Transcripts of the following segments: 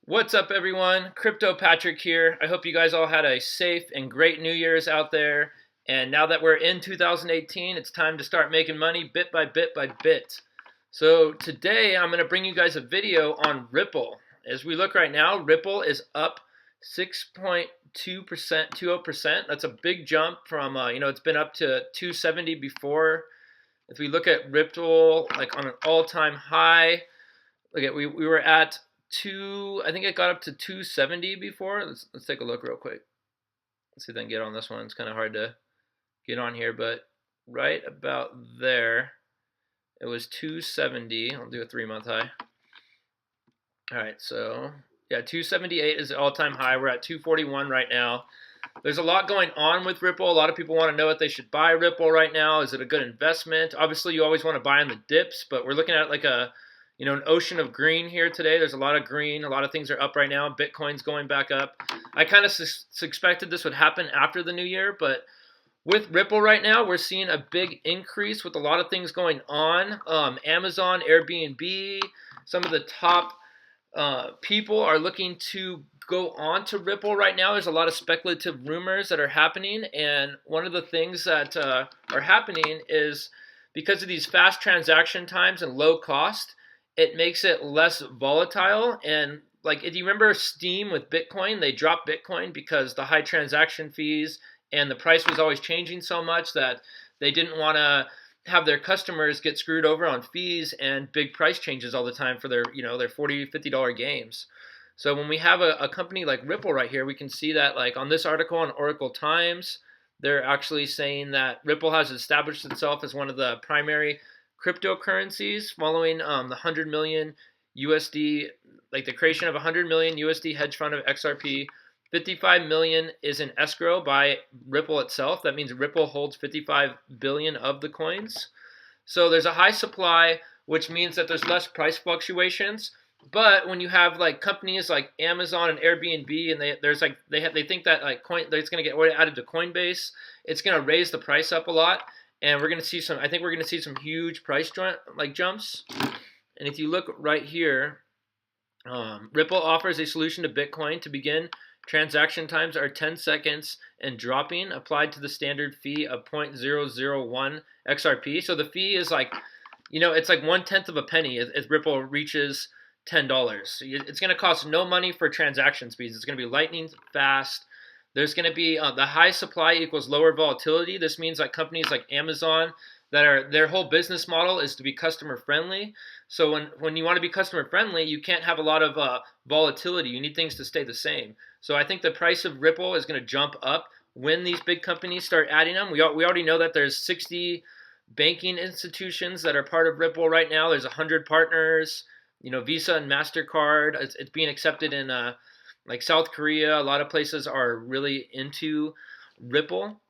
What's up, everyone? Crypto Patrick here. I hope you guys all had a safe and great New Year's out there. And now that we're in 2018, it's time to start making money bit by bit by bit. So today I'm going to bring you guys a video on Ripple. As we look right now, Ripple is up 6.2%, 20%. That's a big jump from, it's been up to 270 before. If we look at Ripple, like on an all-time high, we were at I think it got up to 270 before. Let's take a look real quick. Let's see if I can get on this one. It's kind of hard to get on here, but right about there, it was 270. I'll do a 3-month high. All right, so yeah, 278 is the all-time high. We're at 241 right now. There's a lot going on with Ripple. A lot of people want to know if they should buy Ripple right now. Is it a good investment? Obviously, you always want to buy in the dips, but we're looking at like an ocean of green here today. There's a lot of green. A lot of things are up right now. Bitcoin's going back up. I kind of suspected this would happen after the new year, but with Ripple right now, we're seeing a big increase with a lot of things going on. Amazon, Airbnb, some of the top people are looking to go on to Ripple right now. There's a lot of speculative rumors that are happening, and one of the things that are happening is because of these fast transaction times and low cost, it makes it less volatile. And like, if you remember Steam with Bitcoin, they dropped Bitcoin because the high transaction fees and the price was always changing so much that they didn't want to have their customers get screwed over on fees and big price changes all the time for their $40, $50 games. So when we have a company like Ripple right here, we can see that, like on this article on Oracle Times, they're actually saying that Ripple has established itself as one of the primary cryptocurrencies following the 100 million USD, like the creation of 100 million USD hedge fund of XRP. 55 million is in escrow by Ripple itself. That means Ripple holds 55 billion of the coins. So there's a high supply, which means that there's less price fluctuations. But when you have like companies like Amazon and Airbnb, and they think that like it's going to get added to Coinbase, it's going to raise the price up a lot, and we're going to see some. I think we're going to see some huge price jumps. And if you look right here, Ripple offers a solution to Bitcoin. To begin, transaction times are 10 seconds and dropping, applied to the standard fee of 0.001 XRP. So the fee is like, it's like 1/10 of a penny if Ripple reaches $10. It's going to cost no money for transaction speeds. It's going to be lightning fast. There's going to be the high supply equals lower volatility. This means like companies like Amazon, their whole business model is to be customer friendly. So when you want to be customer friendly, you can't have a lot of volatility. You need things to stay the same. So I think the price of Ripple is going to jump up when these big companies start adding them. We already know that there's 60 banking institutions that are part of Ripple right now. There's 100 partners. Visa and MasterCard. It's being accepted in like South Korea. A lot of places are really into Ripple.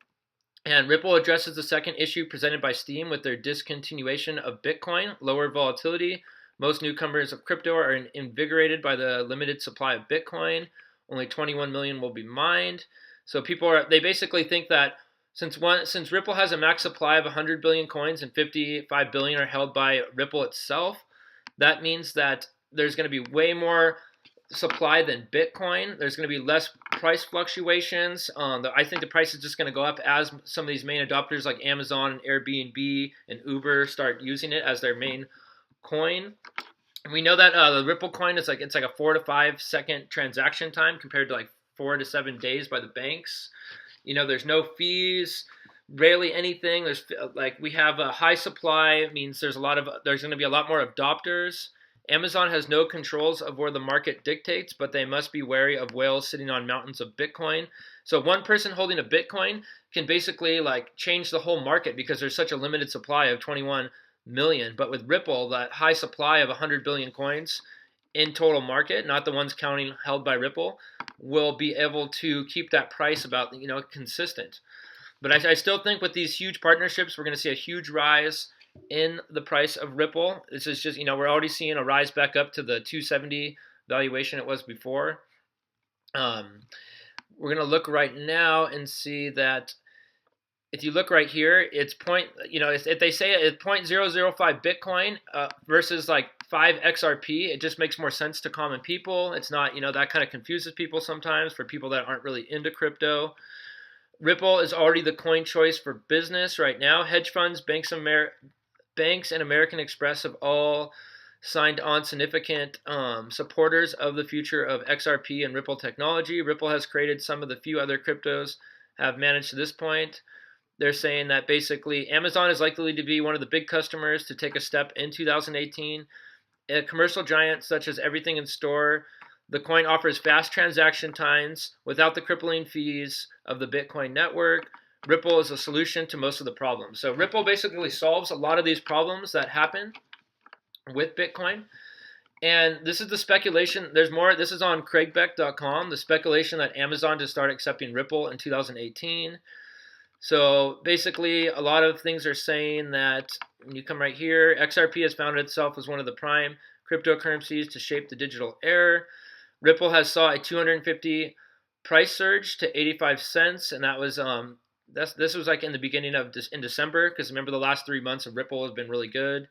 And Ripple addresses the second issue presented by Steam with their discontinuation of Bitcoin, lower volatility. Most newcomers of crypto are invigorated by the limited supply of Bitcoin. Only 21 million will be mined. So they basically think that since Ripple has a max supply of 100 billion coins and 55 billion are held by Ripple itself, that means that there's going to be way more supply than Bitcoin. There's going to be less price fluctuations. I think the price is just going to go up as some of these main adopters like Amazon and Airbnb and Uber start using it as their main coin. And we know that the Ripple coin is it's like a 4 to 5 second transaction time compared to like 4 to 7 days by the banks. There's no fees. Rarely anything. We have a high supply. It means there's going to be a lot more adopters. Amazon has no controls of where the market dictates, but they must be wary of whales sitting on mountains of Bitcoin. So one person holding a Bitcoin can basically like change the whole market because there's such a limited supply of 21 million. But with Ripple, that high supply of 100 billion coins in total market, not the ones held by Ripple, will be able to keep that price about consistent. But I still think with these huge partnerships, we're going to see a huge rise in the price of Ripple. This is just, we're already seeing a rise back up to the 270 valuation it was before. We're going to look right now and see that if you look right here, it's if they say it's 0.005 Bitcoin versus like 5 XRP, it just makes more sense to common people. It's not, that kind of confuses people sometimes for people that aren't really into crypto. Ripple is already the coin choice for business right now. Hedge funds, banks, and American Express have all signed on significant supporters of the future of XRP and Ripple technology. Ripple has created some of the few other cryptos have managed to this point. They're saying that basically Amazon is likely to be one of the big customers to take a step in 2018. A commercial giant such as Everything in Store, the coin offers fast transaction times without the crippling fees of the Bitcoin network. Ripple is a solution to most of the problems. So Ripple basically solves a lot of these problems that happen with Bitcoin. And this is the speculation. There's more. This is on craigbeck.com. The speculation that Amazon to start accepting Ripple in 2018. So basically, a lot of things are saying that when you come right here, XRP has found itself as one of the prime cryptocurrencies to shape the digital era. Ripple has saw a 250 price surge to 85 cents, and that was this was like in the beginning of in December, because remember the last 3 months of Ripple has been really good.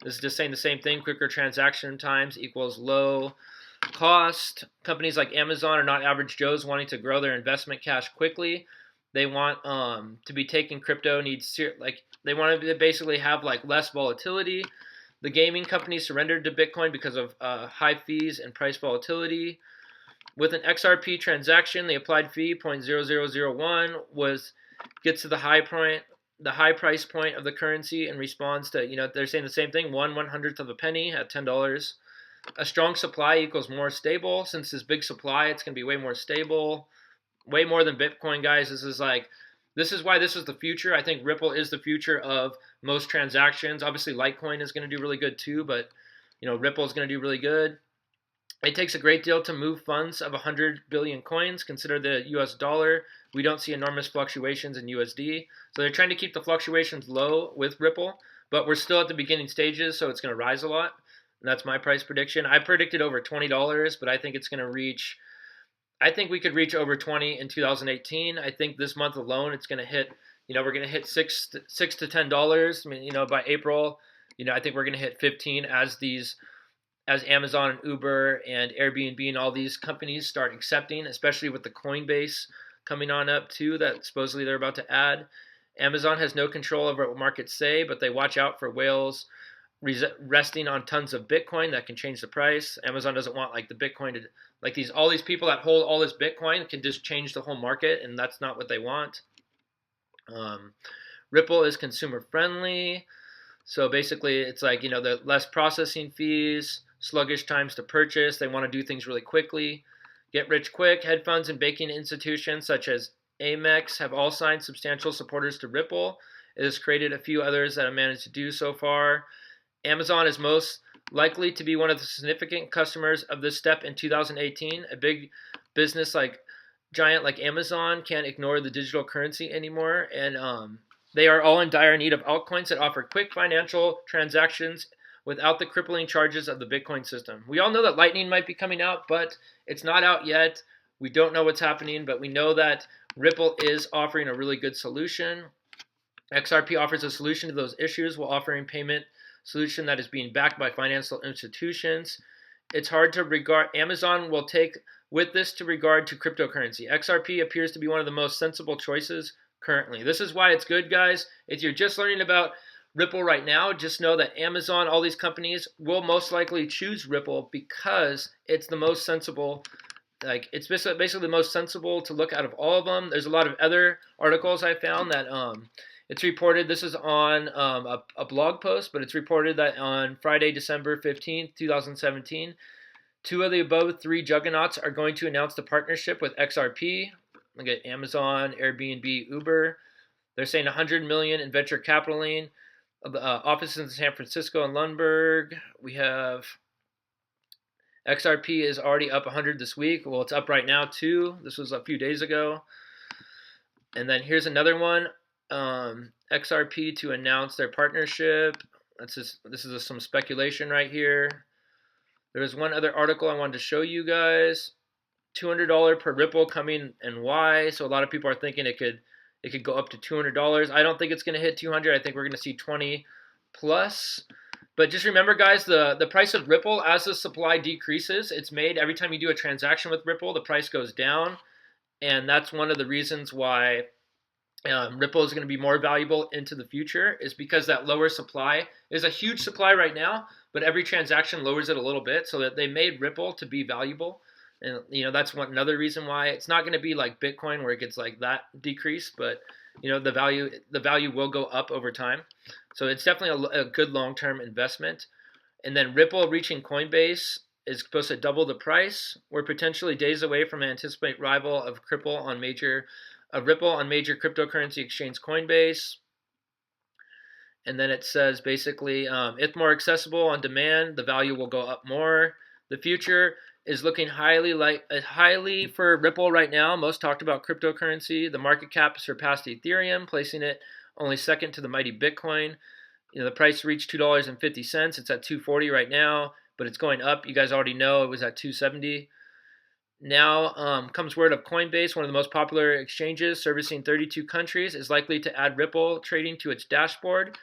This is just saying the same thing. Quicker transaction times equals low cost. Companies like Amazon are not average Joes wanting to grow their investment cash quickly. They want to be taking crypto they want to basically have like less volatility. The gaming companies surrendered to Bitcoin because of high fees and price volatility. With an XRP transaction, the applied fee 0.0001 gets to the high price point of the currency and responds to, they're saying the same thing, 1/100th of a penny at $10. A strong supply equals more stable. Since this big supply, it's going to be way more stable. Way more than Bitcoin, guys. This is why this is the future. I think Ripple is the future of most transactions. Obviously, Litecoin is going to do really good too, but Ripple is going to do really good. It takes a great deal to move funds of 100 billion coins. Consider the US dollar. We don't see enormous fluctuations in USD. So they're trying to keep the fluctuations low with Ripple, but we're still at the beginning stages, so it's going to rise a lot. And that's my price prediction. I predicted over $20, but I think it's going to reach... I think we could reach over 20 in 2018. I think this month alone, it's going to hit, we're going to hit $6 to $10. I mean, by April, I think we're going to hit 15 as Amazon and Uber and Airbnb and all these companies start accepting, especially with the Coinbase coming on up too, that supposedly they're about to add. Amazon has no control over what markets say, but they watch out for whales resting on tons of Bitcoin that can change the price. Amazon doesn't want the Bitcoin to all these people that hold all this Bitcoin can just change the whole market, and that's not what they want. Ripple is consumer friendly, so basically it's the less processing fees, sluggish times to purchase. They want to do things really quickly. Get rich quick. Hedge funds and banking institutions such as Amex have all signed substantial supporters to Ripple. It has created a few others that have managed to do so far. Amazon is most likely to be one of the significant customers of this step in 2018. A big business giant like Amazon can't ignore the digital currency anymore, and they are all in dire need of altcoins that offer quick financial transactions without the crippling charges of the Bitcoin system. We all know that Lightning might be coming out, but it's not out yet. We don't know what's happening, but we know that Ripple is offering a really good solution. XRP offers a solution to those issues while offering payment solution that is being backed by financial institutions. It's hard to regard. Amazon will take with this to regard to cryptocurrency. XRP appears to be one of the most sensible choices currently. This is why it's good, guys. If you're just learning about Ripple right now, just know that Amazon, all these companies, will most likely choose Ripple because it's the most sensible. It's basically the most sensible to look out of all of them. There's a lot of other articles I found that it's reported, this is on a blog post, but it's reported that on Friday, December 15th, 2017, 2 of the above 3 juggernauts are going to announce the partnership with XRP. Look at Amazon, Airbnb, Uber. They're saying $100 million in venture capitaling. Offices in San Francisco and Lundberg. We have XRP is already up 100 this week. Well, it's up right now too. This was a few days ago. And then here's another one. XRP to announce their partnership. This is some speculation right here. There was one other article I wanted to show you guys. $200 per Ripple coming and why. So a lot of people are thinking it could It could go up to $200. I don't think it's going to hit 200. I think we're going to see 20 plus. But just remember, guys, the price of Ripple, as the supply decreases, it's made every time you do a transaction with Ripple, the price goes down. And that's one of the reasons why Ripple is going to be more valuable into the future, is because that lower supply is a huge supply right now, but every transaction lowers it a little bit, so that they made Ripple to be valuable. And that's another reason why it's not going to be like Bitcoin where it gets like that decrease, but the value will go up over time. So it's definitely a good long-term investment. And then Ripple reaching Coinbase is supposed to double the price. We're potentially days away from an anticipated rival of Ripple on major cryptocurrency exchange Coinbase. And then it says basically, if more accessible on demand, the value will go up more. The future is looking highly for Ripple right now. Most talked about cryptocurrency. The market cap surpassed Ethereum, placing it only second to the mighty Bitcoin. The price reached $2.50. It's at $2.40 right now, but it's going up. You guys already know it was at $2.70. Now comes word of Coinbase, one of the most popular exchanges servicing 32 countries, is likely to add Ripple trading to its dashboard.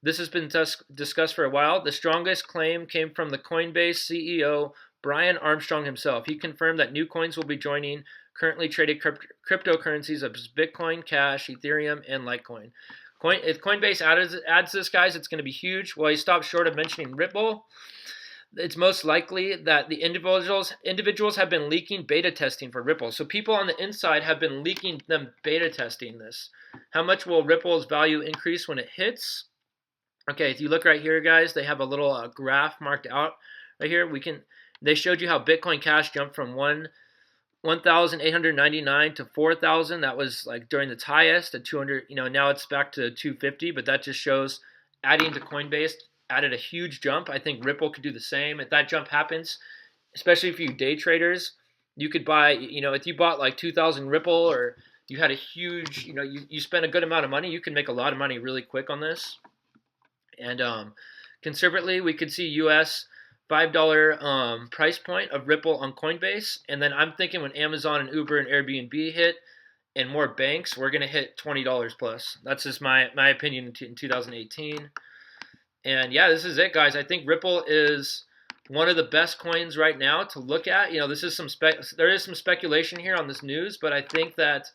This has been discussed for a while. The strongest claim came from the Coinbase CEO, Brian Armstrong himself. He confirmed that new coins will be joining currently traded cryptocurrencies of Bitcoin, Cash, Ethereum, and Litecoin. If Coinbase adds this, guys, it's going to be huge. Well, he stopped short of mentioning Ripple. It's most likely that the individuals have been leaking beta testing for Ripple. So people on the inside have been leaking them beta testing this. How much will Ripple's value increase when it hits? Okay, if you look right here, guys, they have a little graph marked out right here. They showed you how Bitcoin Cash jumped from 1,899 to 4,000. That was like during its highest at 200. Now it's back to 250. But that just shows adding to Coinbase added a huge jump. I think Ripple could do the same. If that jump happens, especially for you day traders, you could buy. If you bought like 2,000 Ripple, or you had a huge, you spent a good amount of money, you can make a lot of money really quick on this. And conservatively, we could see US $5 price point of Ripple on Coinbase. And then I'm thinking when Amazon and Uber and Airbnb hit, and more banks, we're going to hit $20 plus. That's just my opinion in 2018. And yeah, this is it, guys. I think Ripple is one of the best coins right now to look at. This is there is some speculation here on this news, but I think that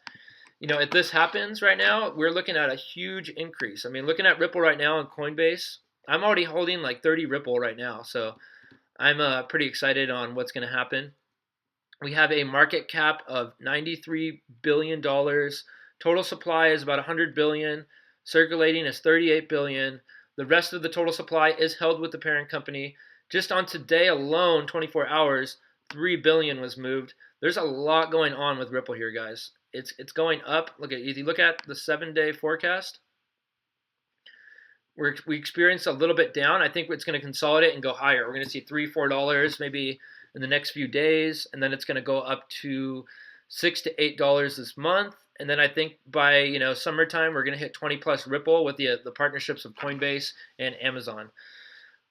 if this happens right now, we're looking at a huge increase. I mean, looking at Ripple right now on Coinbase, I'm already holding like 30 Ripple right now, so I'm pretty excited on what's going to happen. We have a market cap of $93 billion. Total supply is about $100 billion. Circulating is $38 billion. The rest of the total supply is held with the parent company. Just on today alone, 24 hours, $3 billion was moved. There's a lot going on with Ripple here, guys. It's going up. If you look at the 7-day forecast, we experienced a little bit down. I think it's going to consolidate and go higher. We're going to see $3-4 maybe in the next few days, and then it's going to go up to $6 to $8 this month. And then I think by summertime, we're going to hit 20 plus Ripple with the partnerships of Coinbase and Amazon.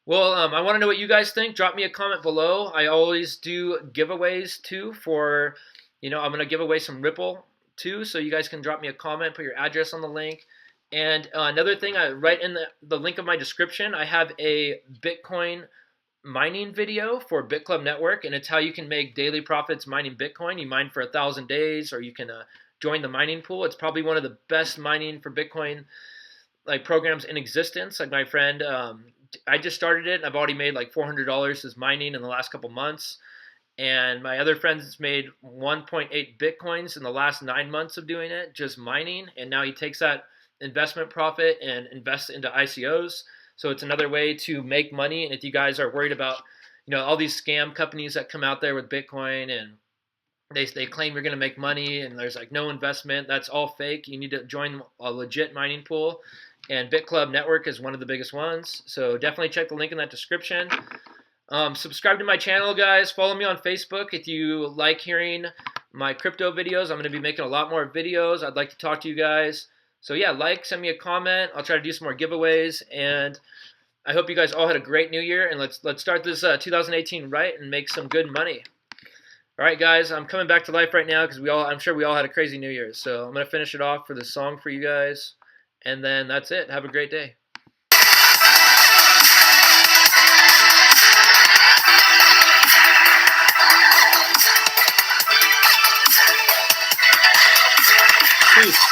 Well, I want to know what you guys think. Drop me a comment below. I always do giveaways too for, I'm going to give away some Ripple too. So you guys can drop me a comment, put your address on the link. And another thing, right in the link of my description, I have a Bitcoin mining video for Bitclub Network, and it's how you can make daily profits mining Bitcoin. You mine for 1,000 days, or you can join the mining pool. It's probably one of the best mining for Bitcoin programs in existence. Like my friend, I just started it, and I've already made like $400 as mining in the last couple months. And my other friends made 1.8 Bitcoins in the last 9 months of doing it, just mining. And now he takes that investment profit and invests into ICOs. So it's another way to make money. And if you guys are worried about, all these scam companies that come out there with Bitcoin and they claim you're going to make money and there's like no investment, that's all fake. You need to join a legit mining pool. And Bitclub Network is one of the biggest ones. So definitely check the link in that description. Subscribe to my channel, guys. Follow me on Facebook if you like hearing my crypto videos. I'm going to be making a lot more videos. I'd like to talk to you guys. So yeah, send me a comment. I'll try to do some more giveaways. And I hope you guys all had a great new year. And let's start this 2018 right and make some good money. All right, guys, I'm coming back to life right now because I'm sure we all had a crazy New Year's. So I'm gonna finish it off for the song for you guys, and then that's it. Have a great day. Peace.